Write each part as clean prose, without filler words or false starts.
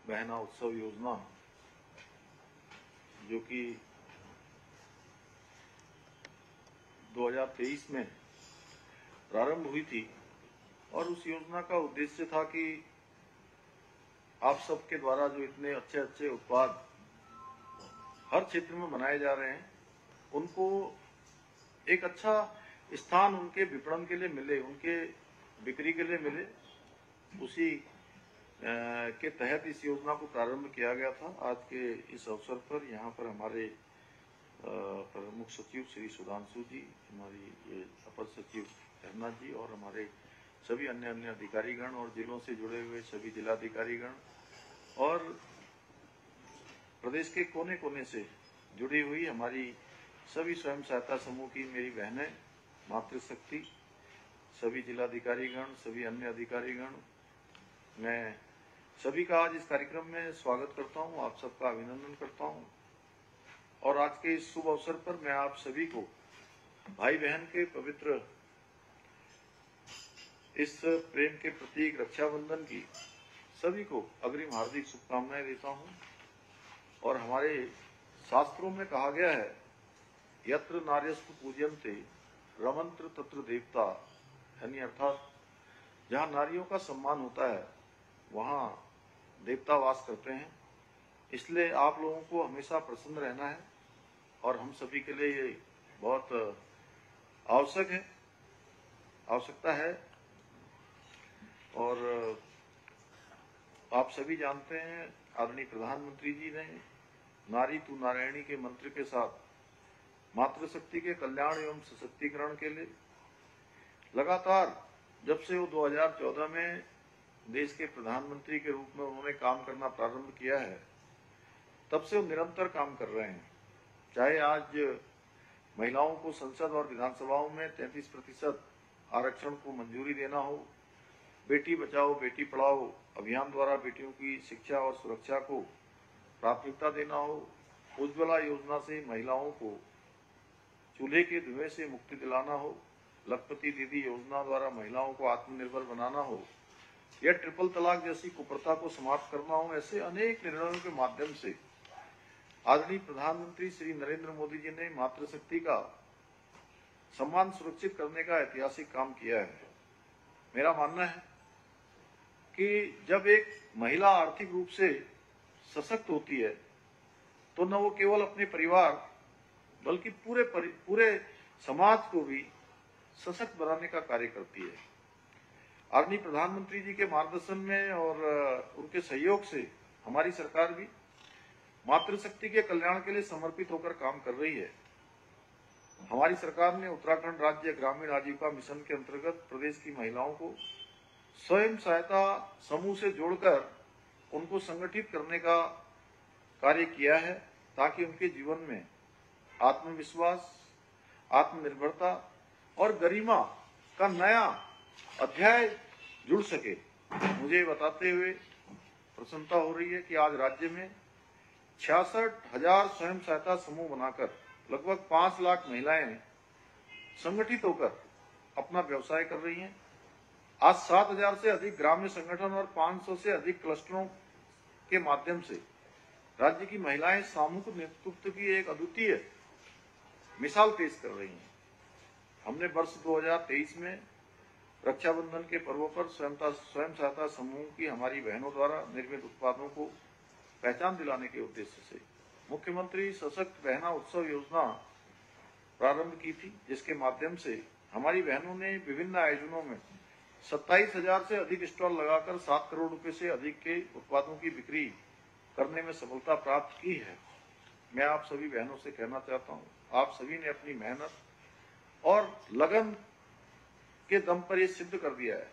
बहना उत्सव योजना जो कि 2023 में प्रारंभ हुई थी और उस योजना का उद्देश्य था कि आप सबके द्वारा जो इतने अच्छे अच्छे उत्पाद हर क्षेत्र में बनाए जा रहे हैं उनको एक अच्छा स्थान उनके विपणन के लिए मिले, उनके बिक्री के लिए मिले। उसी के तहत इस योजना को प्रारंभ किया गया था। आज के इस अवसर पर यहाँ पर हमारे प्रमुख सचिव श्री सुधांशु जी, हमारी ये अपर सचिव धर्ना जी और हमारे सभी अन्य अधिकारीगण और जिलों से जुड़े हुए सभी जिलाधिकारीगण और प्रदेश के कोने कोने से जुड़ी हुई हमारी सभी स्वयं सहायता समूह की मेरी बहनें, मातृशक्ति, सभी जिलाधिकारीगण, सभी अन्य अधिकारीगण, मैं सभी का आज इस कार्यक्रम में स्वागत करता हूं, आप सबका अभिनंदन करता हूं। और आज के इस शुभ अवसर पर मैं आप सभी को भाई बहन के पवित्र इस प्रेम के प्रतीक रक्षाबंधन की सभी को अग्रिम हार्दिक शुभकामनाएं देता हूं। और हमारे शास्त्रों में कहा गया है, यत्र नार्यस्तु पूज्यन्ते रमंत्र तत्र देवता, यानी अर्थात जहाँ नारियों का सम्मान होता है वहाँ देवता वास करते हैं। इसलिए आप लोगों को हमेशा प्रसन्न रहना है और हम सभी के लिए ये बहुत आवश्यकता है। और आप सभी जानते हैं आदरणीय प्रधानमंत्री जी ने नारी तू नारायणी के मंत्र के साथ मातृशक्ति के कल्याण एवं सशक्तिकरण के लिए लगातार जब से वो 2014 में देश के प्रधानमंत्री के रूप में उन्होंने काम करना प्रारंभ किया है, तब से वो निरंतर काम कर रहे हैं। चाहे आज महिलाओं को संसद और विधानसभाओं में 33% आरक्षण को मंजूरी देना हो, बेटी बचाओ बेटी पढ़ाओ अभियान द्वारा बेटियों की शिक्षा और सुरक्षा को प्राथमिकता देना हो, उज्ज्वला योजना से महिलाओं को चूल्हे के धुएं से मुक्ति दिलाना हो, लखपति दीदी योजना द्वारा महिलाओं को आत्मनिर्भर बनाना हो या ट्रिपल तलाक जैसी कुप्रथा को समाप्त करना हो, ऐसे अनेक निर्णयों के माध्यम से आदरणीय प्रधानमंत्री श्री नरेंद्र मोदी जी ने मातृशक्ति का सम्मान सुरक्षित करने का ऐतिहासिक काम किया है। मेरा मानना है कि जब एक महिला आर्थिक रूप से सशक्त होती है तो न वो केवल अपने परिवार बल्कि पूरे समाज को भी सशक्त बनाने का कार्य करती है। आदरणीय प्रधानमंत्री जी के मार्गदर्शन में और उनके सहयोग से हमारी सरकार भी मातृशक्ति के कल्याण के लिए समर्पित होकर काम कर रही है। हमारी सरकार ने उत्तराखंड राज्य ग्रामीण आजीविका मिशन के अंतर्गत प्रदेश की महिलाओं को स्वयं सहायता समूह से जोड़कर उनको संगठित करने का कार्य किया है, ताकि उनके जीवन में आत्मविश्वास, आत्मनिर्भरता और गरिमा का नया अध्याय जुड़ सके। मुझे बताते हुए प्रसन्नता हो रही है कि आज राज्य में 66,000 स्वयं सहायता समूह बनाकर लगभग 5 लाख महिलाएं संगठित होकर अपना व्यवसाय कर रही हैं। आज 7,000 से अधिक ग्राम्य संगठन और 500 से अधिक क्लस्टरों के माध्यम से राज्य की महिलाएं सामूहिक नेतृत्व की एक अद्वितीय मिसाल पेश कर रही हैं। हमने वर्ष 2023 में रक्षाबंधन के पर्व पर स्वयं सहायता समूह की हमारी बहनों द्वारा निर्मित उत्पादों को पहचान दिलाने के उद्देश्य से मुख्यमंत्री सशक्त बहना उत्सव योजना प्रारंभ की थी, जिसके माध्यम से हमारी बहनों ने विभिन्न आयोजनों में 27,000 से अधिक स्टॉल लगाकर 7 करोड़ रुपए से अधिक के उत्पादों की बिक्री करने में सफलता प्राप्त की है। मैं आप सभी बहनों से कहना चाहता हूं, आप सभी ने अपनी मेहनत और लगन के दम पर यह सिद्ध कर दिया है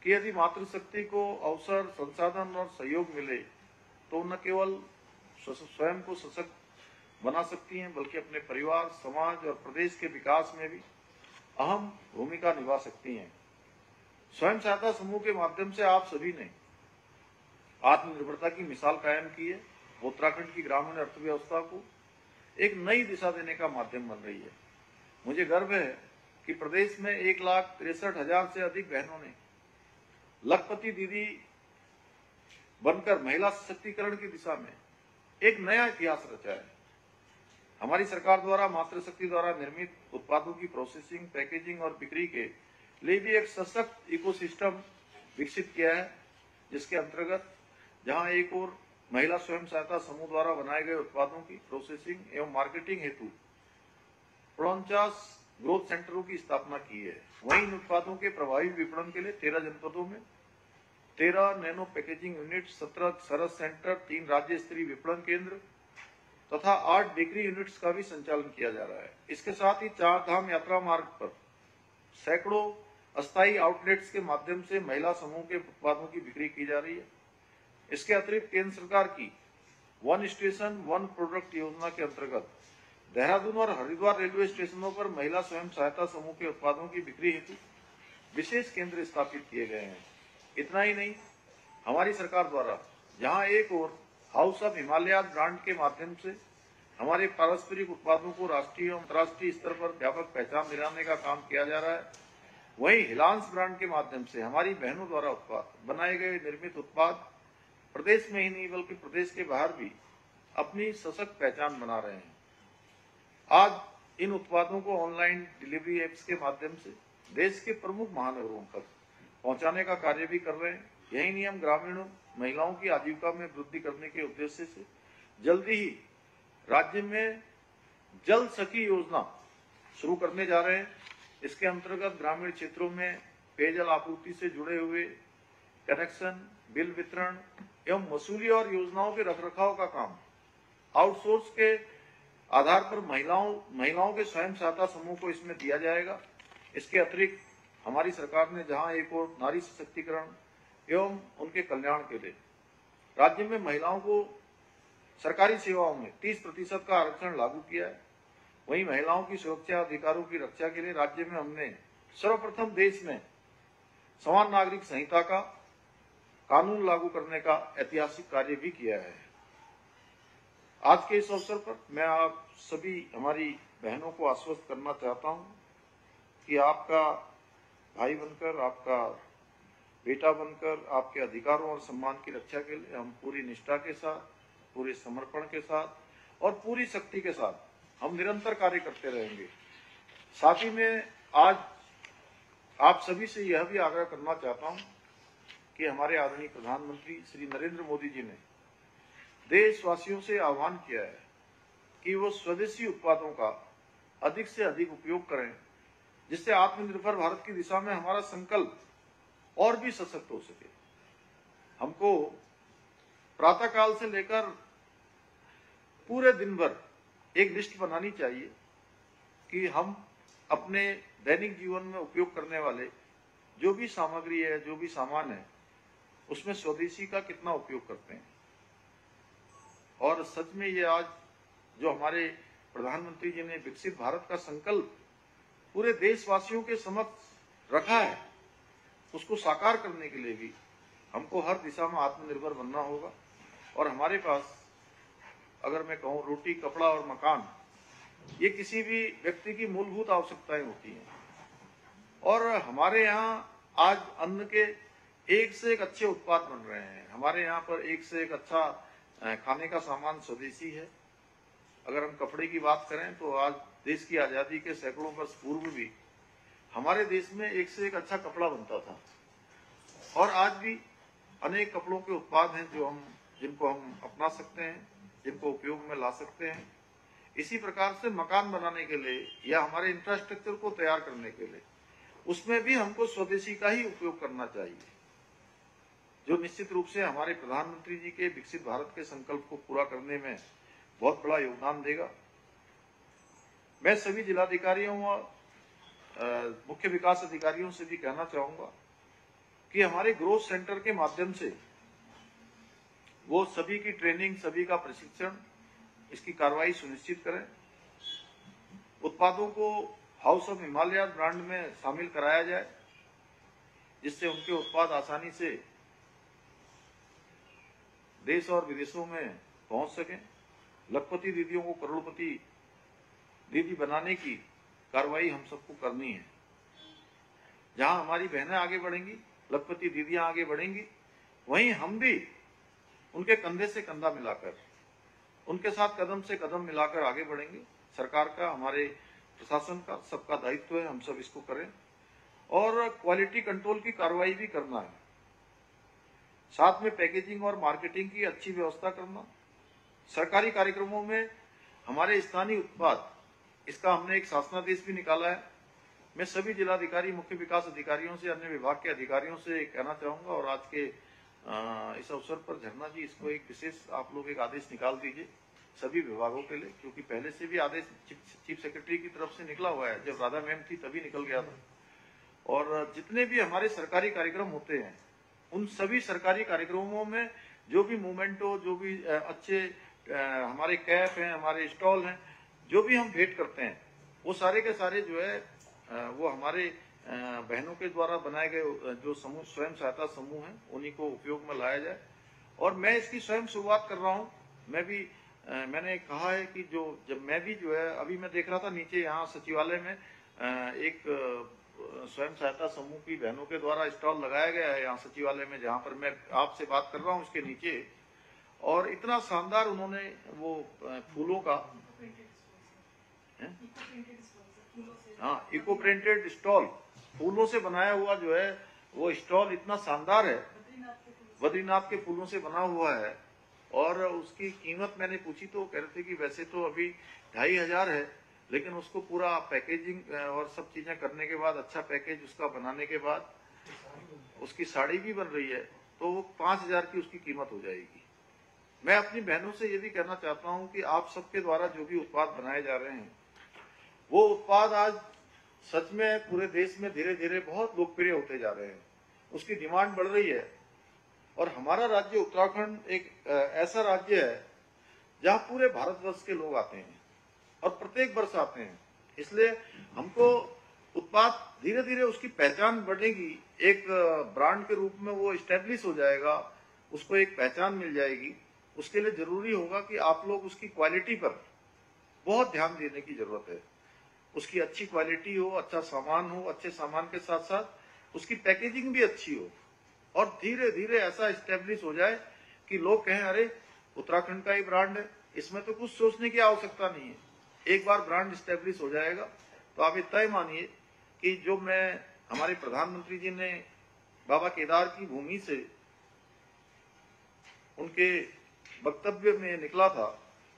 कि यदि मातृशक्ति को अवसर, संसाधन और सहयोग मिले तो न केवल स्वयं को सशक्त बना सकती हैं बल्कि अपने परिवार, समाज और प्रदेश के विकास में भी अहम भूमिका निभा सकती हैं। स्वयं सहायता समूह के माध्यम से आप सभी ने आत्मनिर्भरता की मिसाल कायम की है। उत्तराखंड की ग्रामीण अर्थव्यवस्था को एक नई दिशा देने का माध्यम बन रही है। मुझे गर्व है कि प्रदेश में 1,63,000 से अधिक बहनों ने लखपति दीदी बनकर महिला सशक्तिकरण की दिशा में एक नया इतिहास रचा है। हमारी सरकार द्वारा मातृशक्ति द्वारा निर्मित उत्पादों की प्रोसेसिंग, पैकेजिंग और बिक्री के लिए भी एक सशक्त इकोसिस्टम विकसित किया है, जिसके अंतर्गत जहां एक और महिला स्वयं सहायता समूह द्वारा बनाए गए उत्पादों की प्रोसेसिंग एवं मार्केटिंग हेतु 49 ग्रोथ सेंटरों की स्थापना की है, वहीं इन उत्पादों के प्रभावी विपणन के लिए 13 जनपदों में 13 नैनो पैकेजिंग यूनिट, 17 सरस सेंटर, 3 राज्य स्तरीय विपणन केंद्र तथा 8 बेकरी यूनिट्स का भी संचालन किया जा रहा है। इसके साथ ही 4 धाम यात्रा मार्ग पर सैकड़ों अस्थायी आउटलेट्स के माध्यम से महिला समूह के उत्पादों की बिक्री की जा रही है। इसके अतिरिक्त केंद्र सरकार की वन स्टेशन वन प्रोडक्ट योजना के अंतर्गत देहरादून और हरिद्वार रेलवे स्टेशनों पर महिला स्वयं सहायता समूह के उत्पादों की बिक्री हेतु विशेष केंद्र स्थापित किए गए हैं। इतना ही नहीं, हमारी सरकार द्वारा जहां एक और हाउस ऑफ हिमालय ब्रांड के माध्यम से हमारे पारंपरिक उत्पादों को राष्ट्रीय और अंतर्राष्ट्रीय स्तर पर व्यापक पहचान दिलाने का काम किया जा रहा है, वहीं हिलांस ब्रांड के माध्यम से हमारी बहनों द्वारा बनाए गए निर्मित उत्पाद प्रदेश में ही नहीं बल्कि प्रदेश के बाहर भी अपनी सशक्त पहचान बना रहे हैं। आज इन उत्पादों को ऑनलाइन डिलीवरी एप्स के माध्यम से देश के प्रमुख महानगरों तक पहुंचाने का कार्य भी कर रहे हैं। यही नहीं, हम ग्रामीण महिलाओं की आजीविका में वृद्धि करने के उद्देश्य से जल्दी ही राज्य में जल सखी योजना शुरू करने जा रहे हैं। इसके अंतर्गत ग्रामीण क्षेत्रों में पेयजल आपूर्ति से जुड़े हुए कनेक्शन, बिल वितरण एवं वसूली और योजनाओं के रखरखाव का काम आउटसोर्स के आधार पर महिलाओं के स्वयं सहायता समूह को इसमें दिया जाएगा। इसके अतिरिक्त हमारी सरकार ने जहां एक और नारी सशक्तिकरण एवं उनके कल्याण के लिए राज्य में महिलाओं को सरकारी सेवाओं में 30% का आरक्षण लागू किया है, वहीं महिलाओं की सुरक्षा अधिकारों की रक्षा के लिए राज्य में हमने सर्वप्रथम देश में समान नागरिक संहिता का कानून लागू करने का ऐतिहासिक कार्य भी किया है। आज के इस अवसर पर मैं आप सभी हमारी बहनों को आश्वस्त करना चाहता हूं कि आपका भाई बनकर, आपका बेटा बनकर, आपके अधिकारों और सम्मान की रक्षा के लिए हम पूरी निष्ठा के साथ, पूरे समर्पण के साथ और पूरी शक्ति के साथ हम निरंतर कार्य करते रहेंगे। साथ ही में आज आप सभी से यह भी आग्रह करना चाहता हूं कि हमारे आदरणीय प्रधानमंत्री श्री नरेंद्र मोदी जी ने देशवासियों से आह्वान किया है कि वो स्वदेशी उत्पादों का अधिक से अधिक उपयोग करें, जिससे आत्मनिर्भर भारत की दिशा में हमारा संकल्प और भी सशक्त हो सके। हमको प्रातःकाल से लेकर पूरे दिन भर एक लिस्ट बनानी चाहिए कि हम अपने दैनिक जीवन में उपयोग करने वाले जो भी सामग्री है, जो भी सामान है, उसमें स्वदेशी का कितना उपयोग करते हैं। और सच में ये आज जो हमारे प्रधानमंत्री जी ने विकसित भारत का संकल्प पूरे देशवासियों के समक्ष रखा है, उसको साकार करने के लिए भी हमको हर दिशा में आत्मनिर्भर बनना होगा। और हमारे पास अगर मैं कहूँ रोटी, कपड़ा और मकान, ये किसी भी व्यक्ति की मूलभूत आवश्यकताएं होती हैं, और हमारे यहाँ आज अन्न के एक से एक अच्छे उत्पाद बन रहे हैं। हमारे यहाँ पर एक से एक अच्छा खाने का सामान स्वदेशी है। अगर हम कपड़े की बात करें तो आज देश की आजादी के सैकड़ों वर्ष पूर्व भी हमारे देश में एक से एक अच्छा कपड़ा बनता था, और आज भी अनेक कपड़ों के उत्पाद हैं जिनको हम अपना सकते हैं, जिनको उपयोग में ला सकते हैं। इसी प्रकार से मकान बनाने के लिए या हमारे इंफ्रास्ट्रक्चर को तैयार करने के लिए उसमें भी हमको स्वदेशी का ही उपयोग करना चाहिए, जो निश्चित रूप से हमारे प्रधानमंत्री जी के विकसित भारत के संकल्प को पूरा करने में बहुत बड़ा योगदान देगा। मैं सभी जिलाधिकारियों और मुख्य विकास अधिकारियों से भी कहना चाहूंगा कि हमारे ग्रोथ सेंटर के माध्यम से वो सभी की ट्रेनिंग, सभी का प्रशिक्षण, इसकी कार्रवाई सुनिश्चित करें। उत्पादों को हाउस ऑफ हिमालय ब्रांड में शामिल कराया जाए, जिससे उनके उत्पाद आसानी से देश और विदेशों में पहुंच सकें। लखपति दीदियों को करोड़पति दीदी बनाने की कार्रवाई हम सबको करनी है। जहां हमारी बहनें आगे बढ़ेंगी, लखपति दीदियां आगे बढ़ेंगी, वहीं हम भी उनके कंधे से कंधा मिलाकर, उनके साथ कदम से कदम मिलाकर आगे बढ़ेंगे। सरकार का, हमारे प्रशासन का, सबका दायित्व है, हम सब इसको करें। और क्वालिटी कंट्रोल की कार्रवाई भी करना है, साथ में पैकेजिंग और मार्केटिंग की अच्छी व्यवस्था करना। सरकारी कार्यक्रमों में हमारे स्थानीय उत्पाद, इसका हमने एक शासनादेश भी निकाला है। मैं सभी जिलाधिकारी, मुख्य विकास अधिकारियों से, अन्य विभाग के अधिकारियों से कहना चाहूंगा, और आज के इस अवसर पर झरना जी, इसको एक विशेष आप लोग एक आदेश निकाल दीजिए सभी विभागों के लिए, क्योंकि पहले से भी आदेश चीफ सेक्रेटरी की तरफ से निकला हुआ है। जब राधा मैम थी तभी निकल गया था। और जितने भी हमारे सरकारी कार्यक्रम होते हैं, उन सभी सरकारी कार्यक्रमों में जो भी मूवमेंट हो, जो भी अच्छे हमारे कैफ हैं, हमारे स्टॉल हैं, जो भी हम भेंट करते हैं, वो सारे के सारे जो है वो हमारे बहनों के द्वारा बनाए गए जो समूह, स्वयं सहायता समूह हैं, उन्हीं को उपयोग में लाया जाए। और मैं इसकी स्वयं शुरुआत कर रहा हूँ। मैं भी मैंने कहा है कि जब मैं भी जो है, अभी मैं देख रहा था नीचे यहाँ सचिवालय में एक स्वयं सहायता समूह की बहनों के द्वारा स्टॉल लगाया गया है यहाँ सचिवालय में, जहाँ पर मैं आपसे बात कर रहा हूँ उसके नीचे। और इतना शानदार उन्होंने वो फूलों का, हाँ, इको प्रिंटेड स्टॉल, फूलों से बनाया हुआ जो है वो स्टॉल इतना शानदार है, बद्रीनाथ के फूलों से बना हुआ है। और उसकी कीमत मैंने पूछी तो कह रहे थे कि वैसे तो अभी 2500 है, लेकिन उसको पूरा पैकेजिंग और सब चीजें करने के बाद, अच्छा पैकेज उसका बनाने के बाद उसकी साड़ी भी बन रही है, तो वो 5000 की उसकी कीमत हो जाएगी। मैं अपनी बहनों से ये भी कहना चाहता हूँ कि आप सबके द्वारा जो भी उत्पाद बनाए जा रहे हैं, वो उत्पाद आज सच में पूरे देश में धीरे धीरे बहुत लोकप्रिय होते जा रहे हैं, उसकी डिमांड बढ़ रही है। और हमारा राज्य उत्तराखंड एक ऐसा राज्य है जहाँ पूरे भारतवर्ष के लोग आते हैं और प्रत्येक वर्ष आते हैं, इसलिए हमको उत्पाद धीरे धीरे उसकी पहचान बढ़ेगी, एक ब्रांड के रूप में वो स्टैब्लिश हो जाएगा, उसको एक पहचान मिल जाएगी। उसके लिए जरूरी होगा कि आप लोग उसकी क्वालिटी पर बहुत ध्यान देने की जरूरत है। उसकी अच्छी क्वालिटी हो, अच्छा सामान हो, अच्छे सामान के साथ साथ उसकी पैकेजिंग भी अच्छी हो, और धीरे धीरे ऐसा स्टैब्लिश हो जाए कि लोग कहें अरे उत्तराखंड का ही ब्रांड है, इसमें तो कुछ सोचने की आवश्यकता नहीं है। एक बार ब्रांड स्टैब्लिश हो जाएगा तो आप इतना ही मानिए कि जो मैं, हमारे प्रधानमंत्री जी ने बाबा केदार की भूमि से उनके वक्तव्य में निकला था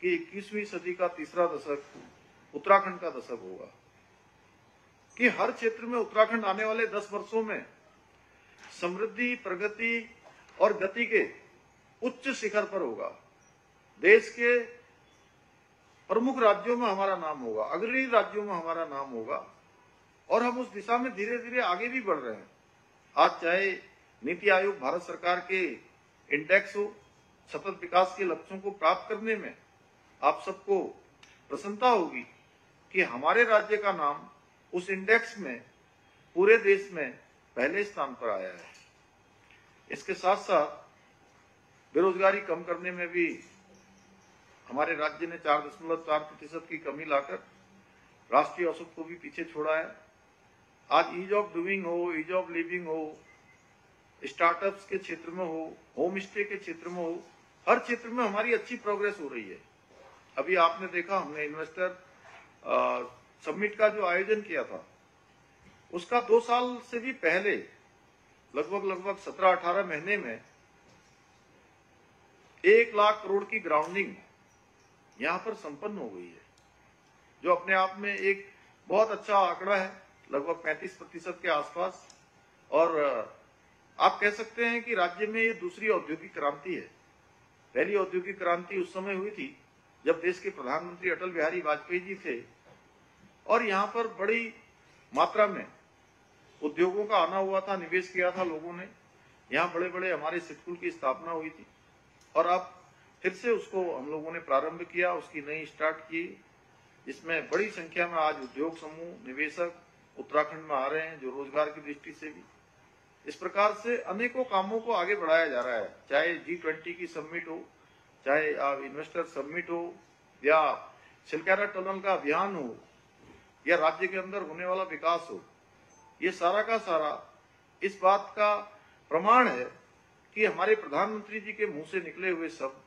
कि 21वीं सदी का तीसरा दशक उत्तराखंड का दशक होगा, कि हर क्षेत्र में उत्तराखंड आने वाले 10 वर्षों में समृद्धि, प्रगति और गति के उच्च शिखर पर होगा। देश के प्रमुख राज्यों में हमारा नाम होगा, अग्रणी राज्यों में हमारा नाम होगा, और हम उस दिशा में धीरे धीरे आगे भी बढ़ रहे हैं। आज चाहे नीति आयोग, भारत सरकार के इंडेक्स हो, सतत विकास के लक्ष्यों को प्राप्त करने में आप सबको प्रसन्नता होगी कि हमारे राज्य का नाम उस इंडेक्स में पूरे देश में पहले स्थान पर आया है। इसके साथ साथ बेरोजगारी कम करने में भी हमारे राज्य ने 4.4% की कमी लाकर राष्ट्रीय औसत को भी पीछे छोड़ा है। आज ईज ऑफ डूइंग हो, ईज ऑफ लिविंग हो, स्टार्टअप्स के क्षेत्र में हो, होम स्टे के क्षेत्र में हो, हर क्षेत्र में हमारी अच्छी प्रोग्रेस हो रही है। अभी आपने देखा, हमने इन्वेस्टर समिट का जो आयोजन किया था, उसका 2 साल से भी पहले लगभग 17-18 महीने में 1 लाख करोड़ की ग्राउंडिंग यहां पर संपन्न हो गई है, जो अपने आप में एक बहुत अच्छा आंकड़ा है, लगभग 35% के आसपास। और आप कह सकते हैं कि राज्य में ये दूसरी औद्योगिक क्रांति है। पहली औद्योगिक क्रांति उस समय हुई थी जब देश के प्रधानमंत्री अटल बिहारी वाजपेयी जी थे, और यहाँ पर बड़ी मात्रा में उद्योगों का आना हुआ था, निवेश किया था लोगों ने, यहाँ बड़े बड़े हमारे सिटकुल की स्थापना हुई थी, और अब फिर से उसको हम लोगों ने प्रारंभ किया, उसकी नई स्टार्ट की, जिसमें बड़ी संख्या में आज उद्योग समूह, निवेशक उत्तराखंड में आ रहे हैं, जो रोजगार की दृष्टि से भी। इस प्रकार से अनेकों कामों को आगे बढ़ाया जा रहा है, चाहे G20 की समिट हो, चाहे इन्वेस्टर समिट हो, या सिलकारा टनल का अभियान हो, या राज्य के अंदर होने वाला विकास हो। ये सारा का सारा इस बात का प्रमाण है कि हमारे प्रधानमंत्री जी के मुंह से निकले हुए शब्द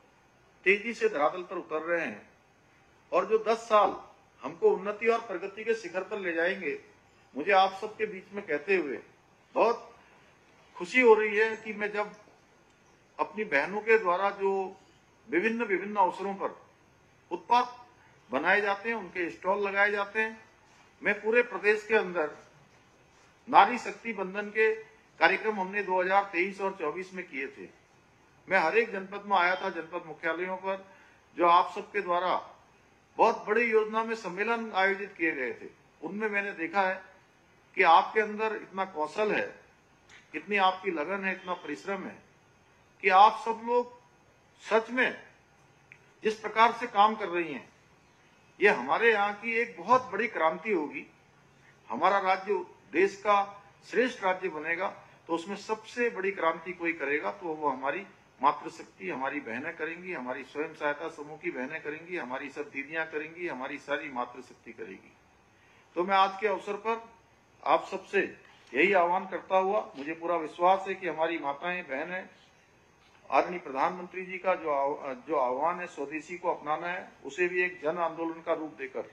तेजी से धरातल पर उतर रहे हैं और जो 10 साल हमको उन्नति और प्रगति के शिखर पर ले जाएंगे, मुझे आप सबके बीच में कहते हुए बहुत खुशी हो रही है कि मैं जब अपनी बहनों के द्वारा जो विभिन्न अवसरों पर उत्पाद बनाए जाते हैं, उनके स्टॉल लगाए जाते हैं, मैं पूरे प्रदेश के अंदर नारी शक्ति बंधन के कार्यक्रम हमने 2023 और 24 में किए थे। मैं हर एक जनपद में आया था, जनपद मुख्यालयों पर जो आप सबके द्वारा बहुत बड़ी योजना में सम्मेलन आयोजित किए गए थे। उनमें मैंने देखा है कि आपके अंदर इतना कौशल है, इतनी आपकी लगन है, इतना परिश्रम है कि आप सब लोग सच में जिस प्रकार से काम कर रही हैं, ये हमारे यहाँ की एक बहुत बड़ी क्रांति होगी। हमारा राज्य देश का श्रेष्ठ राज्य बनेगा तो उसमें सबसे बड़ी क्रांति कोई करेगा तो वो हमारी मातृशक्ति, हमारी बहनें करेंगी, हमारी स्वयं सहायता समूह की बहनें करेंगी, हमारी सब दीदियां करेंगी, हमारी सारी मातृशक्ति करेगी। तो मैं आज के अवसर पर आप सबसे यही आह्वान करता हुआ, मुझे पूरा विश्वास है कि हमारी माताएं बहनें आदरणीय प्रधानमंत्री जी का जो आह्वान है स्वदेशी को अपनाना है, उसे भी एक जन आंदोलन का रूप देकर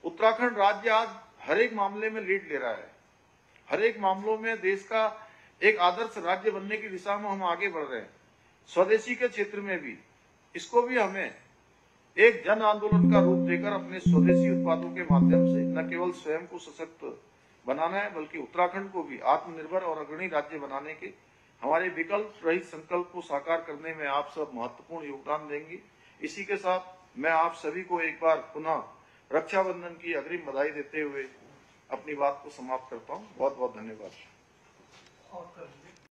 उत्तराखंड राज्य आज हर एक मामले में लीड ले रहा है। हर एक मामलों में देश का एक आदर्श राज्य बनने की दिशा में हम आगे बढ़ रहे हैं। स्वदेशी के क्षेत्र में भी इसको भी हमें एक जन आंदोलन का रूप देकर अपने स्वदेशी उत्पादों के माध्यम से न केवल स्वयं को सशक्त बनाना है, बल्कि उत्तराखंड को भी आत्मनिर्भर और अग्रणी राज्य बनाने के हमारे विकल्प रहित संकल्प को साकार करने में आप सब महत्वपूर्ण योगदान देंगे। इसी के साथ मैं आप सभी को एक बार पुनः रक्षाबंधन की अग्रिम बधाई देते हुए अपनी बात को समाप्त करता हूँ। बहुत बहुत धन्यवाद।